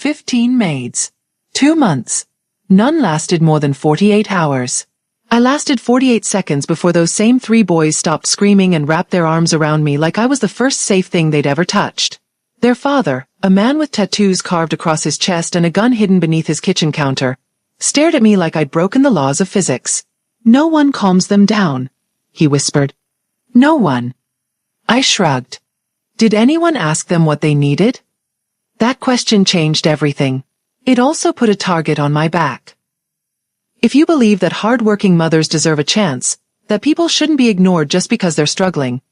15 maids. 2 months. None lasted more than 48 hours. I lasted 48 seconds before those same 3 boys stopped screaming and wrapped their arms around me like I was the first safe thing they'd ever touched. Their father, a man with tattoos carved across his chest and a gun hidden beneath his kitchen counter, stared at me like I'd broken the laws of physics. "No one calms them down," he whispered. "No one." I shrugged. Did anyone ask them what they needed? That question changed everything. It also put a target on my back. If you believe that hard-working mothers deserve a chance, that people shouldn't be ignored just because they're struggling,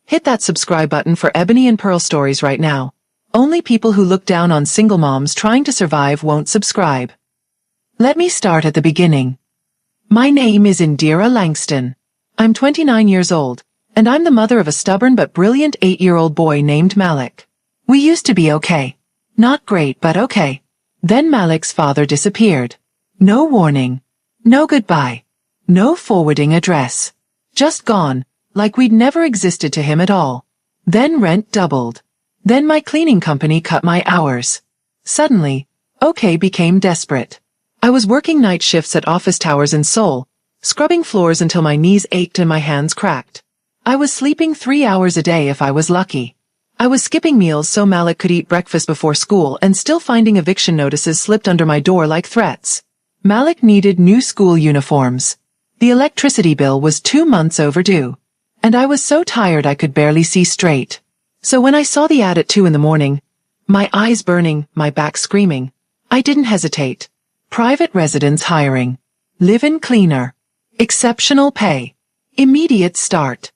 hit that subscribe button for Ebony and Pearl stories right now. Only people who look down on single moms trying to survive won't subscribe. Let me start at the beginning. My name is Indira Langston. I'm 29 years old, and I'm the mother of a stubborn but brilliant 8-year-old boy named Malik. We used to be okay. Not great, but okay. Then Malik's father disappeared. No warning. No goodbye. No forwarding address. Just gone, like we'd never existed to him at all. Then rent doubled. Then my cleaning company cut my hours. Suddenly, okay became desperate. I was working night shifts at office towers in Seoul, scrubbing floors until my knees ached and my hands cracked. I was sleeping 3 hours a day if I was lucky. I was skipping meals so Malik could eat breakfast before school and still finding eviction notices slipped under my door like threats. Malik needed new school uniforms. The electricity bill was 2 months overdue. And I was so tired I could barely see straight. So when I saw the ad at 2 in the morning, my eyes burning, my back screaming, I didn't hesitate. Private residence hiring. Live-in cleaner. Exceptional pay. Immediate start.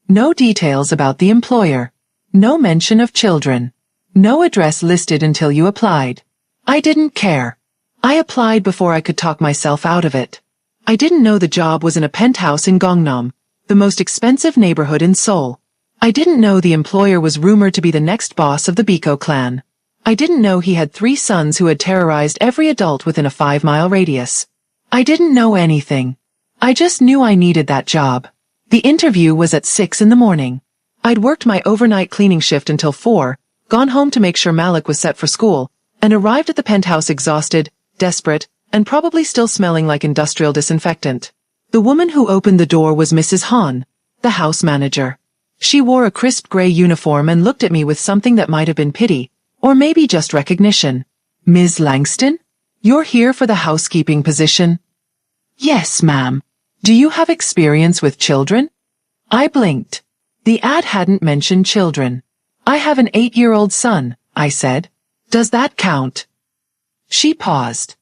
No details about the employer. No mention of children. No address listed until you applied. I didn't care. I applied before I could talk myself out of it. I didn't know the job was in a penthouse in Gangnam, the most expensive neighborhood in Seoul. I didn't know the employer was rumored to be the next boss of the Biko clan. I didn't know he had 3 sons who had terrorized every adult within a 5-mile radius. I didn't know anything. I just knew I needed that job. The interview was at 6 in the morning. I'd worked my overnight cleaning shift until 4, gone home to make sure Malik was set for school, and arrived at the penthouse exhausted, desperate, and probably still smelling like industrial disinfectant. The woman who opened the door was Mrs. Han, the house manager. She wore a crisp gray uniform and looked at me with something that might have been pity, or maybe just recognition. "Ms. Langston? You're here for the housekeeping position?" "Yes, ma'am." "Do you have experience with children?" I blinked. The ad hadn't mentioned children. "I have an 8-year-old son," I said. "Does that count?" She paused.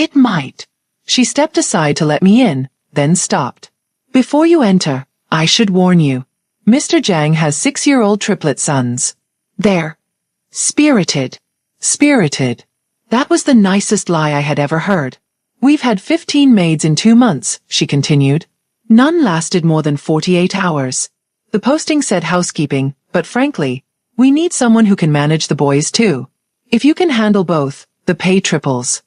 "It might." She stepped aside to let me in, then stopped. "Before you enter, I should warn you. Mr. Jang has 6-year-old triplet sons. They're spirited." Spirited. That was the nicest lie I had ever heard. "We've had 15 maids in 2 months, she continued. None lasted more than 48 hours. The posting said housekeeping, but frankly, we need someone who can manage the boys too. If you can handle both, the pay triples.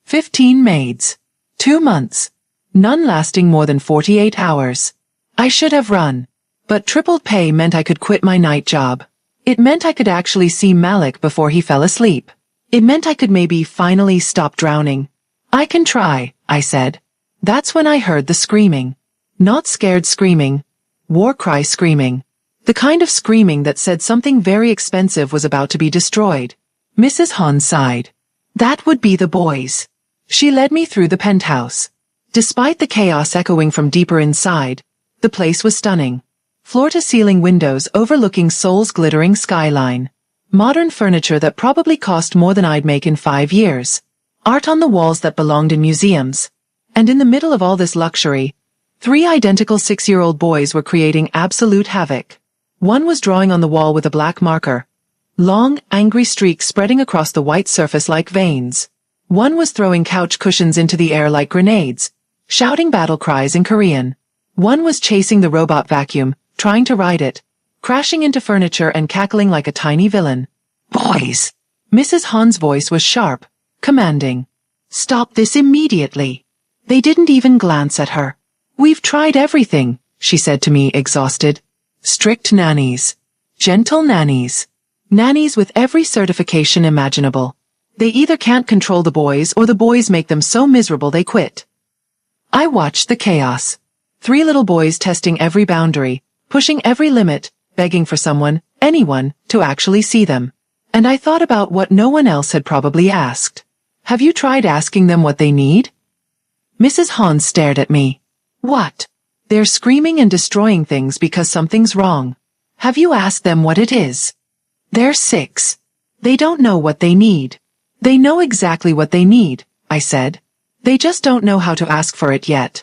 15 maids. 2 months. None lasting more than 48 hours. I should have run. But tripled pay meant I could quit my night job. It meant I could actually see Malik before he fell asleep. It meant I could maybe finally stop drowning. "I can try," I said. That's when I heard the screaming. Not scared screaming. War cry screaming. The kind of screaming that said something very expensive was about to be destroyed. Mrs. Han sighed. "That would be the boys." She led me through the penthouse. Despite the chaos echoing from deeper inside, the place was stunning. Floor-to-ceiling windows overlooking Seoul's glittering skyline. Modern furniture that probably cost more than I'd make in 5 years. Art on the walls that belonged in museums. And in the middle of all this luxury, 3 identical 6-year-old boys were creating absolute havoc. One was drawing on the wall with a black marker. Long, angry streaks spreading across the white surface like veins. One was throwing couch cushions into the air like grenades, shouting battle cries in Korean. One was chasing the robot vacuum, trying to ride it, crashing into furniture and cackling like a tiny villain. "Boys!" Mrs. Han's voice was sharp, commanding. "Stop this immediately." They didn't even glance at her. "We've tried everything," she said to me, exhausted. Strict nannies. Gentle nannies. Nannies with every certification imaginable. They either can't control the boys or the boys make them so miserable they quit. I watched the chaos. 3 little boys testing every boundary, pushing every limit, begging for someone, anyone, to actually see them. And I thought about what no one else had probably asked. Have you tried asking them what they need? Mrs. Hahn stared at me. What? They're screaming and destroying things because something's wrong. Have you asked them what it is? They're 6. They don't know what they need. They know exactly what they need, I said. They just don't know how to ask for it yet.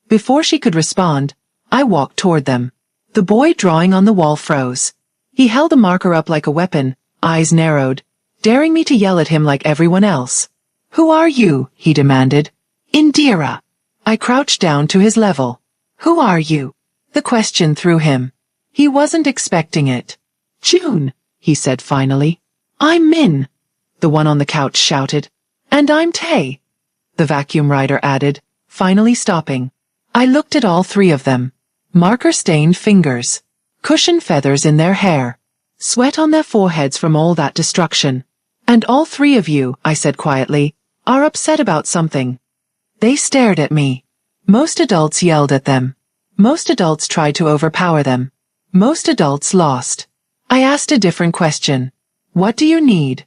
Before she could respond, I walked toward them. The boy drawing on the wall froze. He held the marker up like a weapon, eyes narrowed, daring me to yell at him like everyone else. Who are you? He demanded. Indira. I crouched down to his level. Who are you? The question threw him. He wasn't expecting it. June, he said finally. I'm Min, the one on the couch shouted. And I'm Tay, the vacuum rider added, finally stopping. I looked at all 3 of them. Marker-stained fingers. Cushion feathers in their hair. Sweat on their foreheads from all that destruction. And all 3 of you, I said quietly, are upset about something. They stared at me. Most adults yelled at them. Most adults tried to overpower them. Most adults lost. I asked a different question. What do you need?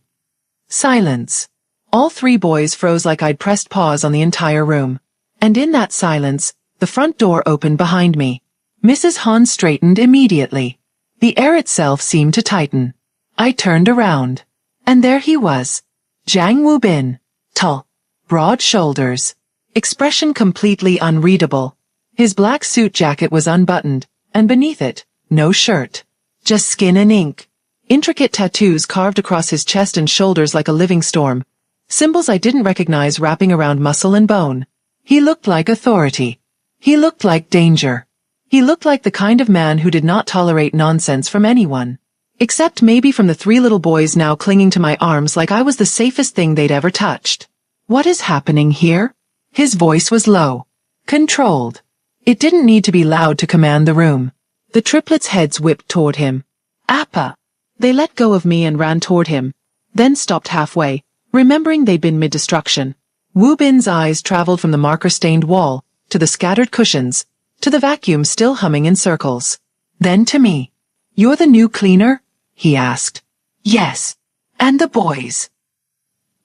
Silence. All 3 boys froze like I'd pressed pause on the entire room. And in that silence, the front door opened behind me. Mrs. Hahn straightened immediately. The air itself seemed to tighten. I turned around. And there he was. Jang Woo-bin. Tall. Broad shoulders. Expression completely unreadable. His black suit jacket was unbuttoned, and beneath it, no shirt. Just skin and ink. Intricate tattoos carved across his chest and shoulders like a living storm. Symbols I didn't recognize wrapping around muscle and bone. He looked like authority. He looked like danger. He looked like the kind of man who did not tolerate nonsense from anyone. Except maybe from the 3 little boys now clinging to my arms like I was the safest thing they'd ever touched. What is happening here? His voice was low. Controlled. It didn't need to be loud to command the room. The triplets' heads whipped toward him. Appa. They let go of me and ran toward him, then stopped halfway, remembering they'd been mid-destruction. Woo-bin's eyes traveled from the marker-stained wall, to the scattered cushions, to the vacuum still humming in circles. Then to me. You're the new cleaner? He asked. Yes. And the boys.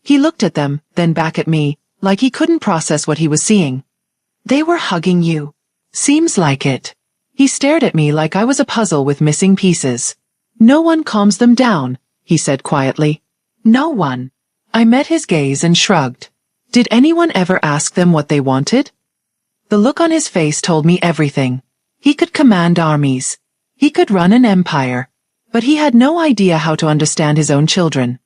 He looked at them, then back at me, like he couldn't process what he was seeing. They were hugging you. Seems like it. He stared at me like I was a puzzle with missing pieces. No one calms them down, he said quietly. No one. I met his gaze and shrugged. Did anyone ever ask them what they wanted? The look on his face told me everything. He could command armies. He could run an empire. But he had no idea how to understand his own children.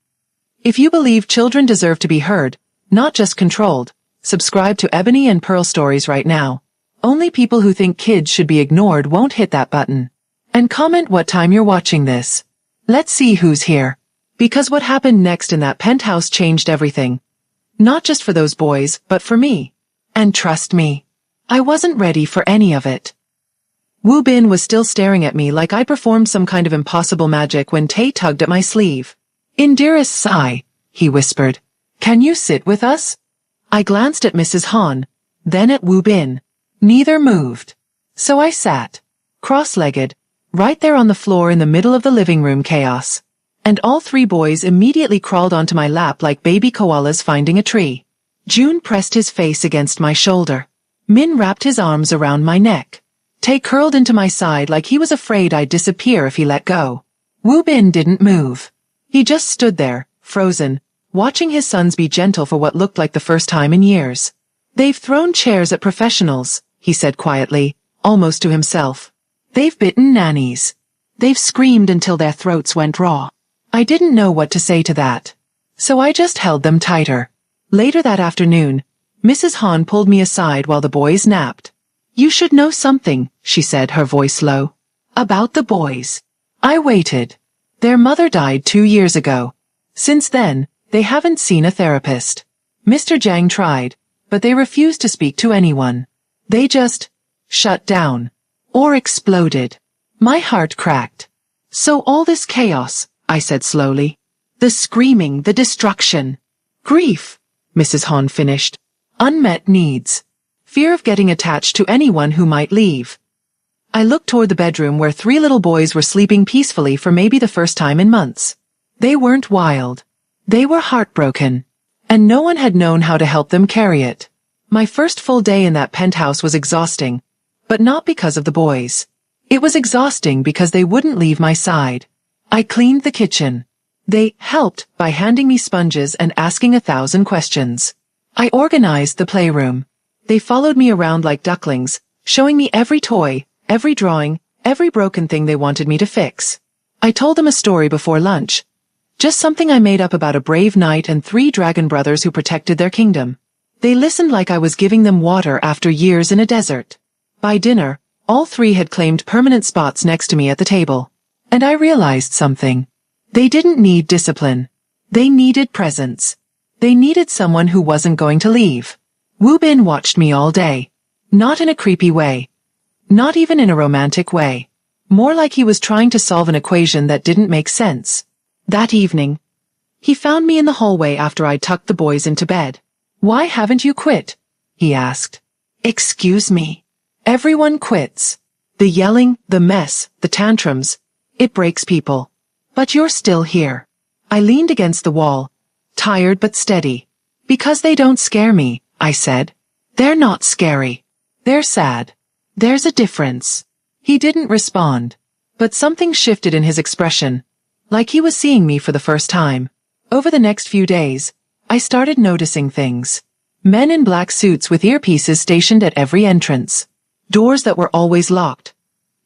If you believe children deserve to be heard, not just controlled, subscribe to Ebony and Pearl Stories right now. Only people who think kids should be ignored won't hit that button. And comment what time you're watching this. Let's see who's here. Because what happened next in that penthouse changed everything. Not just for those boys, but for me. And trust me, I wasn't ready for any of it. Woo-bin was still staring at me like I performed some kind of impossible magic when Tay tugged at my sleeve. Indira's sigh, he whispered. Can you sit with us? I glanced at Mrs. Hahn, then at Woo-bin. Neither moved. So I sat, cross-legged, right there on the floor in the middle of the living room chaos. And all 3 boys immediately crawled onto my lap like baby koalas finding a tree. June pressed his face against my shoulder. Min wrapped his arms around my neck. Tay curled into my side like he was afraid I'd disappear if he let go. Woo-bin didn't move. He just stood there, frozen, watching his sons be gentle for what looked like the first time in years. They've thrown chairs at professionals, he said quietly, almost to himself. They've bitten nannies. They've screamed until their throats went raw. I didn't know what to say to that. So I just held them tighter. Later that afternoon, Mrs. Hahn pulled me aside while the boys napped. You should know something, she said, her voice low. About the boys. I waited. Their mother died 2 years ago. Since then, they haven't seen a therapist. Mr. Jang tried, but they refused to speak to anyone. They just shut down. Or exploded. My heart cracked. So all this chaos, I said slowly. The screaming, the destruction. Grief, Mrs. Hahn finished. Unmet needs. Fear of getting attached to anyone who might leave. I looked toward the bedroom where 3 little boys were sleeping peacefully for maybe the first time in months. They weren't wild. They were heartbroken. And no one had known how to help them carry it. My first full day in that penthouse was exhausting, but not because of the boys. It was exhausting because they wouldn't leave my side. I cleaned the kitchen. They helped by handing me sponges and asking 1,000 questions. I organized the playroom. They followed me around like ducklings, showing me every toy, every drawing, every broken thing they wanted me to fix. I told them a story before lunch. Just something I made up about a brave knight and 3 dragon brothers who protected their kingdom. They listened like I was giving them water after years in a desert. By dinner, all 3 had claimed permanent spots next to me at the table. And I realized something. They didn't need discipline. They needed presence. They needed someone who wasn't going to leave. Wu Bin watched me all day. Not in a creepy way. Not even in a romantic way. More like he was trying to solve an equation that didn't make sense. That evening, he found me in the hallway after I tucked the boys into bed. "Why haven't you quit?" he asked. "Excuse me. Everyone quits. The yelling, the mess, the tantrums. It breaks people. But you're still here." I leaned against the wall, tired but steady. "Because they don't scare me," I said. "They're not scary. They're sad. There's a difference." He didn't respond, but something shifted in his expression, like he was seeing me for the first time. Over the next few days, I started noticing things. Men in black suits with earpieces stationed at every entrance. Doors that were always locked.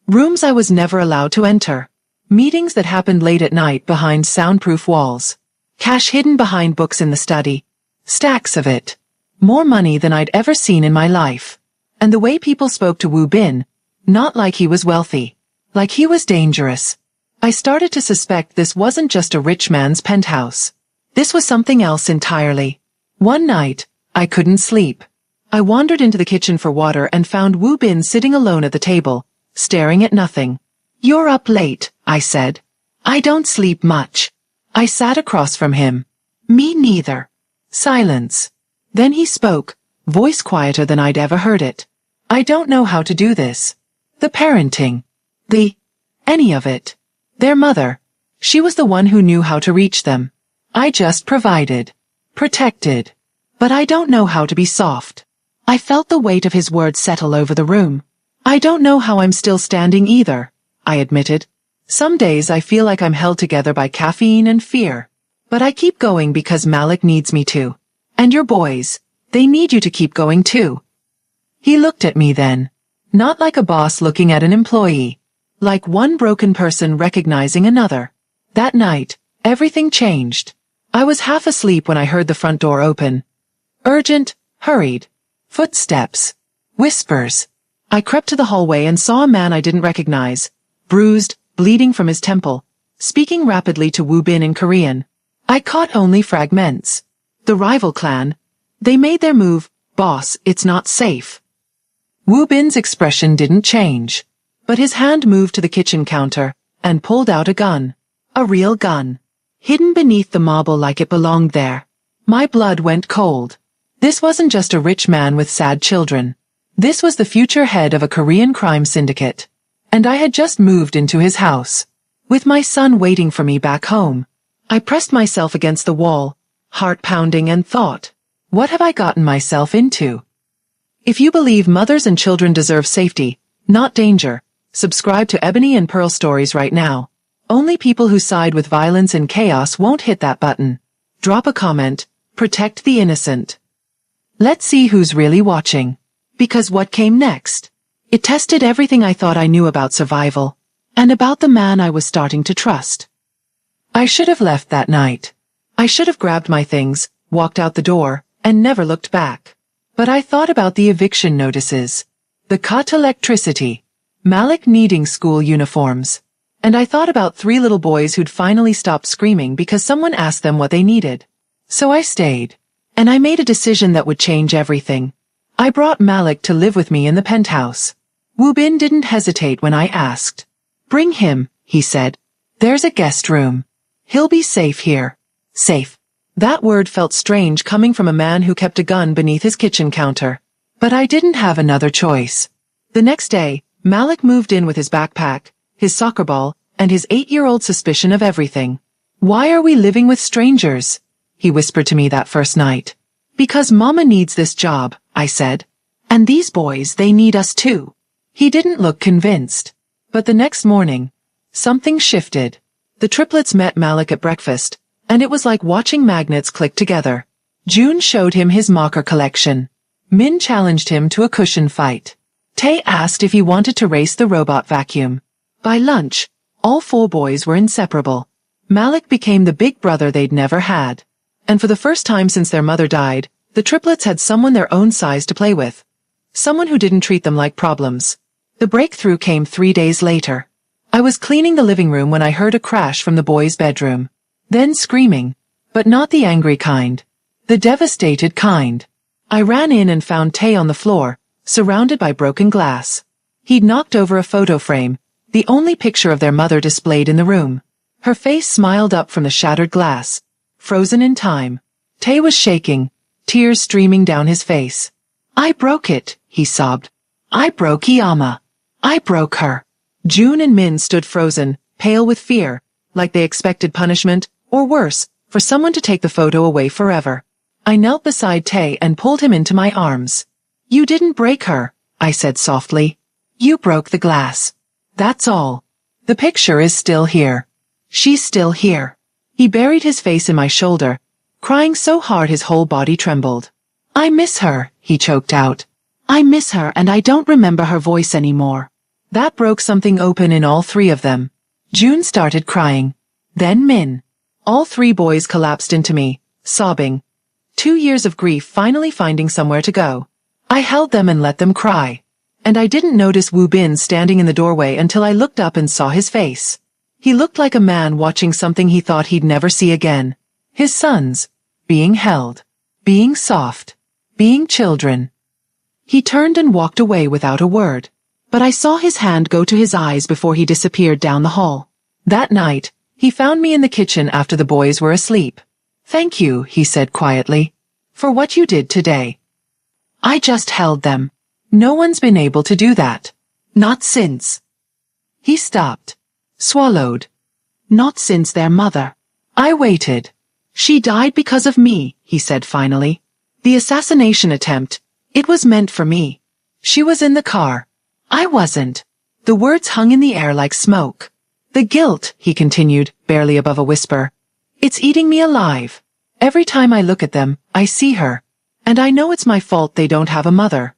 Rooms I was never allowed to enter. Meetings that happened late at night behind soundproof walls. Cash hidden behind books in the study. Stacks of it. More money than I'd ever seen in my life. And the way people spoke to Wu Bin, not like he was wealthy. Like he was dangerous. I started to suspect this wasn't just a rich man's penthouse. This was something else entirely. One night, I couldn't sleep. I wandered into the kitchen for water and found Wu Bin sitting alone at the table, staring at nothing. "You're up late," I said. "I don't sleep much." I sat across from him. "Me neither." Silence. Then he spoke, voice quieter than I'd ever heard it. "I don't know how to do this. The parenting. Any of it. Their mother. She was the one who knew how to reach them. I just provided. Protected. But I don't know how to be soft." I felt the weight of his words settle over the room. "I don't know how I'm still standing either," I admitted. "Some days I feel like I'm held together by caffeine and fear. But I keep going because Malik needs me to. And your boys, they need you to keep going too." He looked at me then. Not like a boss looking at an employee. Like one broken person recognizing another. That night, everything changed. I was half asleep when I heard the front door open. Urgent, hurried. Footsteps. Whispers. I crept to the hallway and saw a man I didn't recognize. Bruised, bleeding from his temple. Speaking rapidly to Wu Bin in Korean. I caught only fragments. The rival clan. They made their move. "Boss, it's not safe." Wu Bin's expression didn't change. But his hand moved to the kitchen counter and pulled out a gun. A real gun. Hidden beneath the marble like it belonged there. My blood went cold. This wasn't just a rich man with sad children. This was the future head of a Korean crime syndicate. And I had just moved into his house. With my son waiting for me back home. I pressed myself against the wall, heart pounding, and thought, what have I gotten myself into? If you believe mothers and children deserve safety, not danger, subscribe to Ebony and Pearl Stories right now. Only people who side with violence and chaos won't hit that button. Drop a comment. Protect the innocent. Let's see who's really watching. Because what came next? It tested everything I thought I knew about survival. And about the man I was starting to trust. I should have left that night. I should have grabbed my things, walked out the door, and never looked back. But I thought about the eviction notices. The cut electricity. Malik needing school uniforms. And I thought about 3 little boys who'd finally stopped screaming because someone asked them what they needed. So I stayed. And I made a decision that would change everything. I brought Malik to live with me in the penthouse. Wu Bin didn't hesitate when I asked. "Bring him," he said. "There's a guest room. He'll be safe here." Safe. That word felt strange coming from a man who kept a gun beneath his kitchen counter. But I didn't have another choice. The next day, Malik moved in with his backpack, his soccer ball, and his 8-year-old suspicion of everything. "Why are we living with strangers?" he whispered to me that first night. "Because Mama needs this job," I said. "And these boys, they need us too." He didn't look convinced. But the next morning, something shifted. The triplets met Malik at breakfast, and it was like watching magnets click together. June showed him his marker collection. Min challenged him to a cushion fight. Tay asked if he wanted to race the robot vacuum. By lunch, all 4 boys were inseparable. Malik became the big brother they'd never had. And for the first time since their mother died, the triplets had someone their own size to play with. Someone who didn't treat them like problems. The breakthrough came 3 days later. I was cleaning the living room when I heard a crash from the boys' bedroom. Then screaming. But not the angry kind. The devastated kind. I ran in and found Tay on the floor, surrounded by broken glass. He'd knocked over a photo frame, the only picture of their mother displayed in the room. Her face smiled up from the shattered glass. Frozen in time. Tay was shaking, tears streaming down his face. "I broke it," he sobbed. "I broke Iyama. I broke her." June and Min stood frozen, pale with fear, like they expected punishment, or worse, for someone to take the photo away forever. I knelt beside Tay and pulled him into my arms. "You didn't break her," I said softly. "You broke the glass. That's all. The picture is still here. She's still here." He buried his face in my shoulder, crying so hard his whole body trembled. "I miss her," he choked out. "I miss her and I don't remember her voice anymore." That broke something open in all 3 of them. June started crying. Then Min. All 3 boys collapsed into me, sobbing. 2 years of grief finally finding somewhere to go. I held them and let them cry. And I didn't notice Woo Bin standing in the doorway until I looked up and saw his face. He looked like a man watching something he thought he'd never see again. His sons. Being held. Being soft. Being children. He turned and walked away without a word. But I saw his hand go to his eyes before he disappeared down the hall. That night, he found me in the kitchen after the boys were asleep. "Thank you," he said quietly, "for what you did today." I just held them. No one's been able to do that. Not since. He stopped. Swallowed. Not since their mother. I waited. "She died because of me," he said finally. "The assassination attempt. It was meant for me. She was in the car. I wasn't." The words hung in the air like smoke. "The guilt," he continued, barely above a whisper. "It's eating me alive. Every time I look at them, I see her. And I know it's my fault they don't have a mother."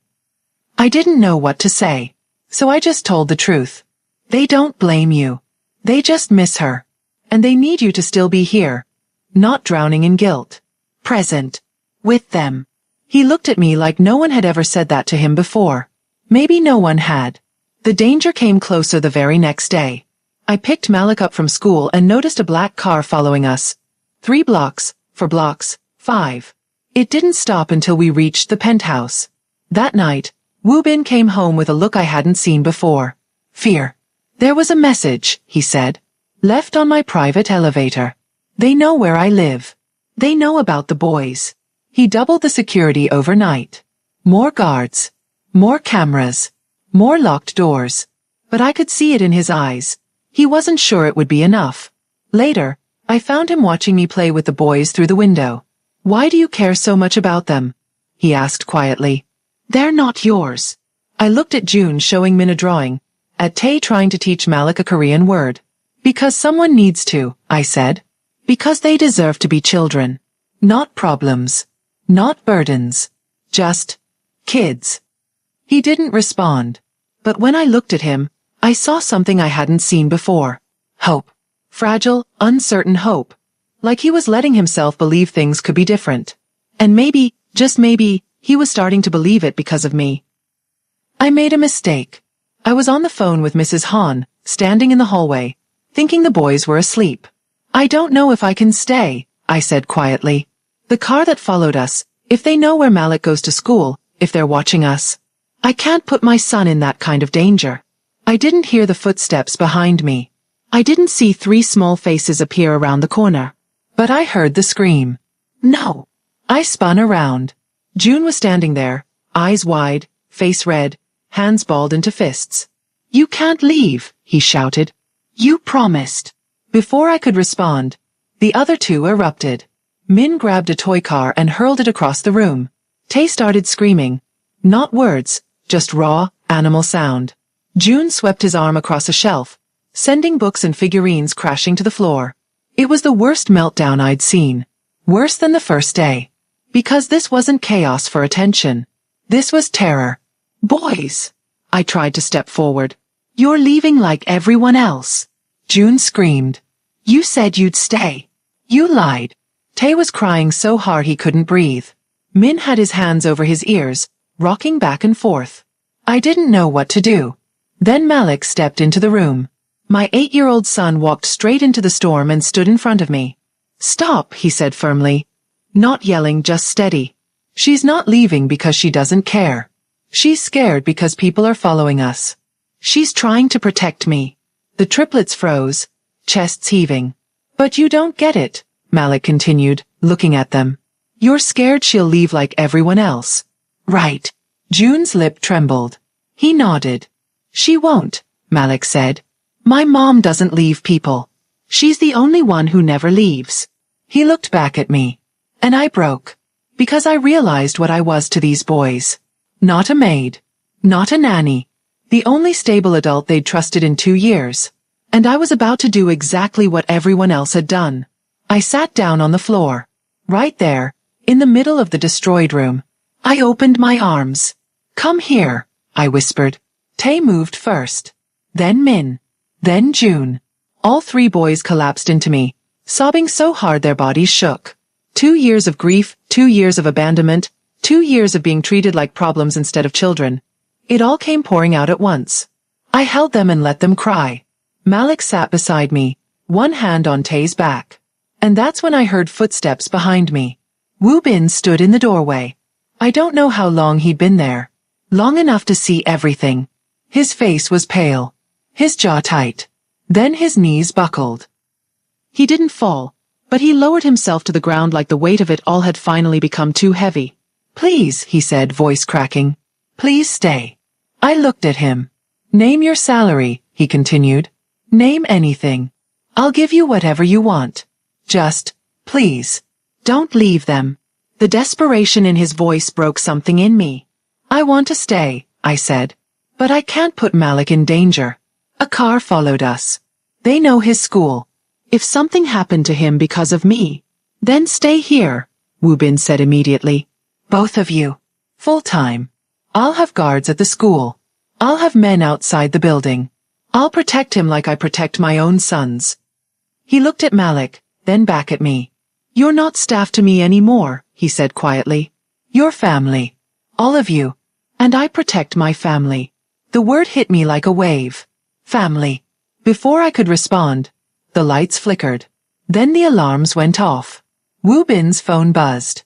I didn't know what to say. So I just told the truth. They don't blame you. They just miss her. And they need you to still be here. Not drowning in guilt. Present. With them. He looked at me like no one had ever said that to him before. Maybe no one had. The danger came closer the very next day. I picked Malik up from school and noticed a black car following us. 3 blocks, 4 blocks, 5. It didn't stop until we reached the penthouse. That night, Woo Bin came home with a look I hadn't seen before. Fear. "There was a message," he said. "Left on my private elevator. They know where I live. They know about the boys." He doubled the security overnight. More guards. More cameras. More locked doors. But I could see it in his eyes. He wasn't sure it would be enough. Later, I found him watching me play with the boys through the window. "Why do you care so much about them?" he asked quietly. "They're not yours." I looked at June showing Min a drawing, at Tay trying to teach Malik a Korean word. "Because someone needs to," I said. "Because they deserve to be children. Not problems. Not burdens. Just kids." He didn't respond. But when I looked at him, I saw something I hadn't seen before. Hope. Fragile, uncertain hope. Like he was letting himself believe things could be different. And maybe, just maybe, he was starting to believe it because of me. I made a mistake. I was on the phone with Mrs. Han, standing in the hallway, thinking the boys were asleep. "I don't know if I can stay," I said quietly. "The car that followed us, if they know where Malik goes to school, if they're watching us. I can't put my son in that kind of danger." I didn't hear the footsteps behind me. I didn't see 3 small faces appear around the corner. But I heard the scream. No. I spun around. June was standing there, eyes wide, face red, hands balled into fists. You can't leave, he shouted. You promised. Before I could respond, the other two erupted. Min grabbed a toy car and hurled it across the room. Tay started screaming. Not words, just raw, animal sound. June swept his arm across a shelf, sending books and figurines crashing to the floor. It was the worst meltdown I'd seen. Worse than the first day. Because this wasn't chaos for attention. This was terror. Boys! I tried to step forward. You're leaving like everyone else. June screamed. You said you'd stay. You lied. Tay was crying so hard he couldn't breathe. Min had his hands over his ears, rocking back and forth. I didn't know what to do. Then Malik stepped into the room. My 8-year-old son walked straight into the storm and stood in front of me. Stop, he said firmly. Not yelling, just steady. She's not leaving because she doesn't care. She's scared because people are following us. She's trying to protect me. The triplets froze, chests heaving. But you don't get it, Malik continued, looking at them. You're scared she'll leave like everyone else. Right. June's lip trembled. He nodded. She won't, Malik said. My mom doesn't leave people. She's the only one who never leaves. He looked back at me. And I broke. Because I realized what I was to these boys. Not a maid. Not a nanny. The only stable adult they'd trusted in 2 years. And I was about to do exactly what everyone else had done. I sat down on the floor. Right there, in the middle of the destroyed room. I opened my arms. Come here, I whispered. Tay moved first. Then Min. Then June. All 3 boys collapsed into me, sobbing so hard their bodies shook. 2 years of grief, 2 years of abandonment, 2 years of being treated like problems instead of children. It all came pouring out at once. I held them and let them cry. Malik sat beside me, one hand on Tay's back. And that's when I heard footsteps behind me. Woo Bin stood in the doorway. I don't know how long he'd been there. Long enough to see everything. His face was pale. His jaw tight. Then his knees buckled. He didn't fall, but he lowered himself to the ground like the weight of it all had finally become too heavy. Please, he said, voice cracking. Please stay. I looked at him. Name your salary, he continued. Name anything. I'll give you whatever you want. Just, please, don't leave them. The desperation in his voice broke something in me. I want to stay, I said. But I can't put Malik in danger. A car followed us. They know his school. If something happened to him because of me, then stay here, Woo Bin said immediately. Both of you. Full time. I'll have guards at the school. I'll have men outside the building. I'll protect him like I protect my own sons. He looked at Malik, then back at me. You're not staff to me anymore, he said quietly. You're family. All of you. And I protect my family. The word hit me like a wave. Family. Before I could respond, the lights flickered. Then the alarms went off. Woo Bin's phone buzzed.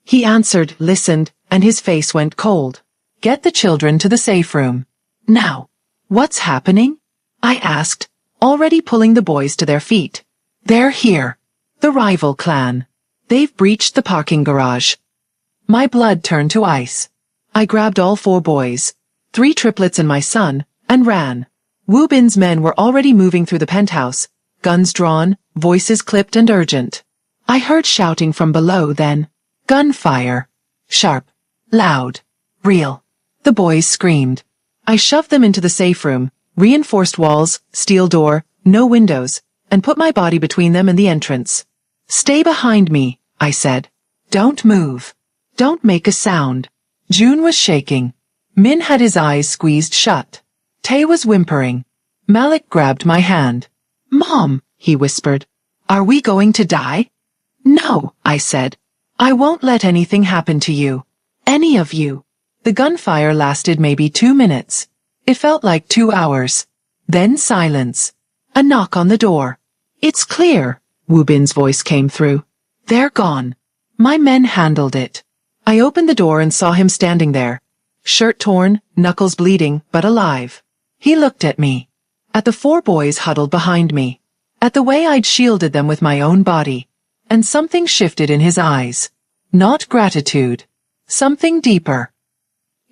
He answered, listened, and his face went cold. Get the children to the safe room. Now. What's happening? I asked, already pulling the boys to their feet. They're here. The rival clan. They've breached the parking garage. My blood turned to ice. I grabbed all 4 boys, 3 triplets and my son, and ran. Woo Bin's men were already moving through the penthouse, guns drawn, voices clipped and urgent. I heard shouting from below then. Gunfire. Sharp. Loud. Real. The boys screamed. I shoved them into the safe room, reinforced walls, steel door, no windows, and put my body between them and the entrance. Stay behind me, I said. Don't move. Don't make a sound. June was shaking. Min had his eyes squeezed shut. Tay was whimpering. Malik grabbed my hand. Mom, he whispered. Are we going to die? No, I said. I won't let anything happen to you. Any of you. The gunfire lasted maybe 2 minutes. It felt like 2 hours. Then silence. A knock on the door. It's clear, Woo Bin's voice came through. They're gone. My men handled it. I opened the door and saw him standing there. Shirt torn, knuckles bleeding, but alive. He looked at me. At the 4 boys huddled behind me. At the way I'd shielded them with my own body. and something shifted in his eyes. Not gratitude. Something deeper.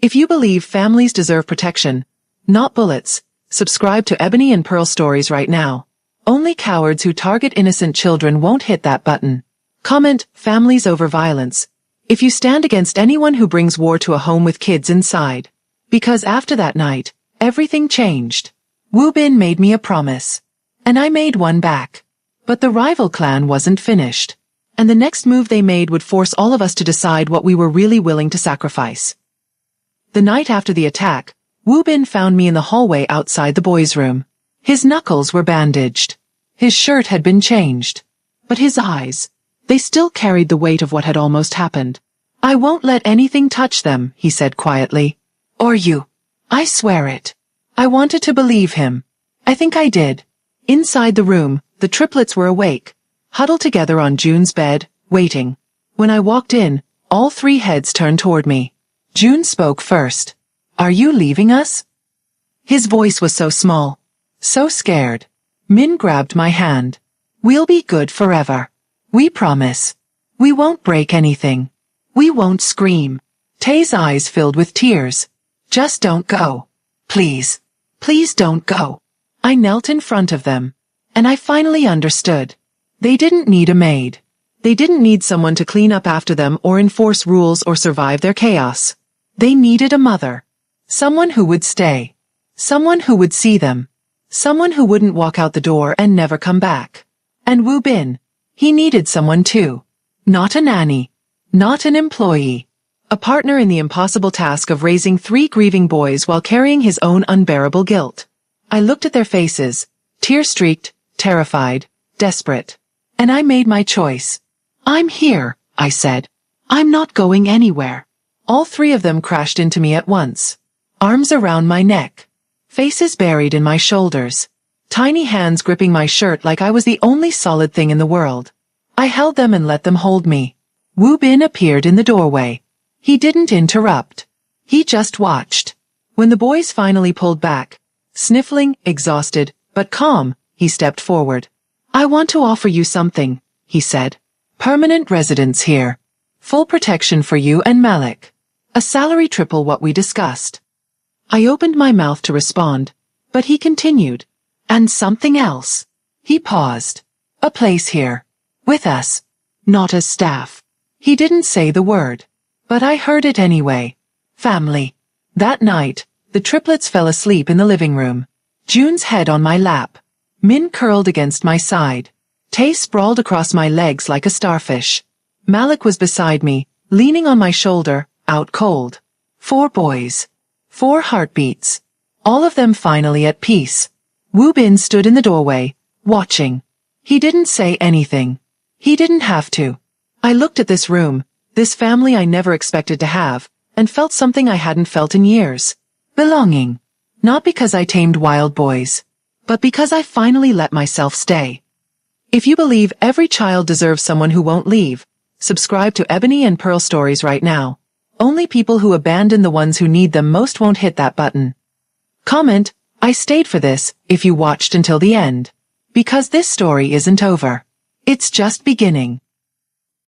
If you believe families deserve protection, not bullets, subscribe to Ebony and Pearl Stories right now. Only cowards who target innocent children won't hit that button. Comment, families over violence, if you stand against anyone who brings war to a home with kids inside. Because after that night, everything changed. Wu Bin made me a promise. And I made one back. But the rival clan wasn't finished. And the next move they made would force all of us to decide what we were really willing to sacrifice. The night after the attack, Wu Bin found me in the hallway outside the boys' room. His knuckles were bandaged. His shirt had been changed. But his eyes, they still carried the weight of what had almost happened. I won't let anything touch them, he said quietly. Or you. I swear it. I wanted to believe him. I think I did. Inside the room, the triplets were awake, huddled together on June's bed, waiting. When I walked in, all three heads turned toward me. June spoke first. Are you leaving us? His voice was so small, so scared. Min grabbed my hand. We'll be good forever. We promise. We won't break anything. We won't scream. Tae's eyes filled with tears. Just don't go. Please. Please don't go. I knelt in front of them. And I finally understood. They didn't need a maid. They didn't need someone to clean up after them or enforce rules or survive their chaos. They needed a mother. Someone who would stay. Someone who would see them. Someone who wouldn't walk out the door and never come back. And Wu Bin. He needed someone too. Not a nanny. Not an employee. A partner in the impossible task of raising 3 grieving boys while carrying his own unbearable guilt. I looked at their faces, tear-streaked, terrified, desperate. And I made my choice. I'm here, I said. I'm not going anywhere. All 3 of them crashed into me at once. Arms around my neck. Faces buried in my shoulders. Tiny hands gripping my shirt like I was the only solid thing in the world. I held them and let them hold me. Wu Bin appeared in the doorway. He didn't interrupt. He just watched. When the boys finally pulled back, sniffling, exhausted, but calm, he stepped forward. I want to offer you something, he said. Permanent residence here. Full protection for you and Malik. A salary triple what we discussed. I opened my mouth to respond, but he continued. And something else. He paused. A place here. With us. Not as staff. He didn't say the word. But I heard it anyway. Family. That night, the triplets fell asleep in the living room. June's head on my lap. Min curled against my side. Tae sprawled across my legs like a starfish. Malik was beside me, leaning on my shoulder, out cold. 4 boys. 4 heartbeats. All of them finally at peace. Wu Bin stood in the doorway, watching. He didn't say anything. He didn't have to. I looked at this room, this family I never expected to have, and felt something I hadn't felt in years. Belonging. Not because I tamed wild boys, but because I finally let myself stay. If you believe every child deserves someone who won't leave, subscribe to Ebony and Pearl Stories right now. Only people who abandon the ones who need them most won't hit that button. Comment, I stayed for this, if you watched until the end. Because this story isn't over. It's just beginning.